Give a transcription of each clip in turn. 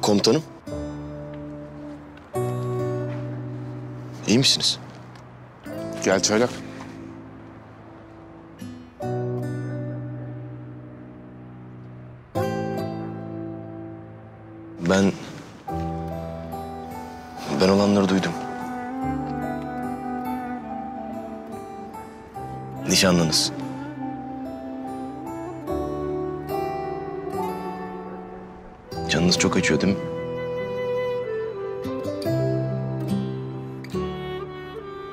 Komutanım. İyi misiniz? Gel Çaylak. Ben olanları duydum. Nişanlınız. Canınız çok acıyor değil mi?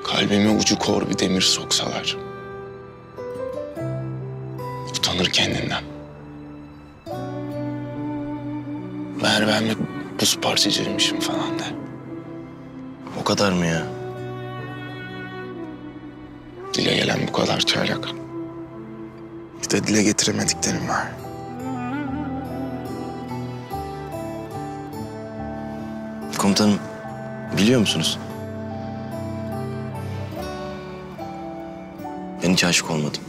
Kalbime ucu kor bir demir soksalar. Utanır kendinden. Meğer ben bir buz parçacığıymışım falan der. O kadar mı ya? Dile gelen bu kadar Çaylak. Bir de dile getiremediklerim var. Komutanım, biliyor musunuz? Ben hiç aşık olmadım.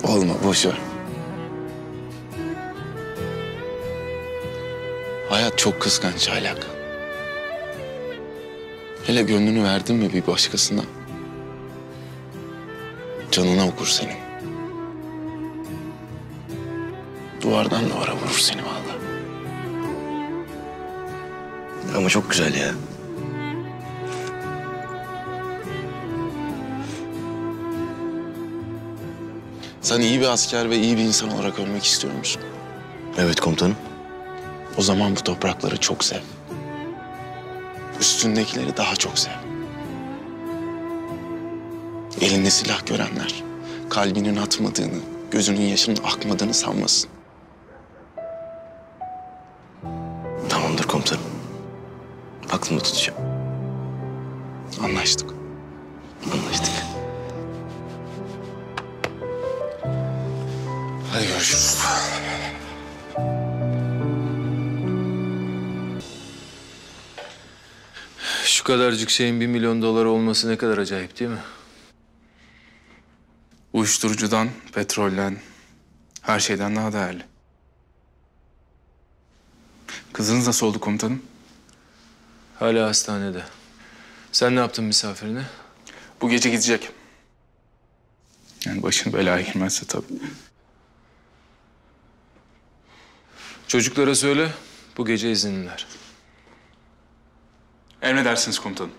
Olma, boş ver. Hayat çok kıskanç Çaylak. Hele gönlünü verdin mi bir başkasına, canına okur senin. Duvardan duvara vurur seni vallahi. Ama çok güzel ya. Sen iyi bir asker ve iyi bir insan olarak ölmek istiyor musun? Evet komutanım. O zaman bu toprakları çok sev. Üstündekileri daha çok sev. Elinde silah görenler kalbinin atmadığını, gözünün yaşının akmadığını sanmasın. Tamamdır komutanım. Aklımda tutacağım. Anlaştık. Anlaştık. Hadi görüşürüz. Şu kadarcık şeyin 1 milyon dolar olması ne kadar acayip değil mi? Uyuşturucudan, petrolden, her şeyden daha değerli. Kızınız nasıl oldu komutanım? Hala hastanede. Sen ne yaptın misafirine? Bu gece gidecek. Yani başın belaya girmezse tabii. Çocuklara söyle, bu gece izinliler. Emredersiniz komutanım.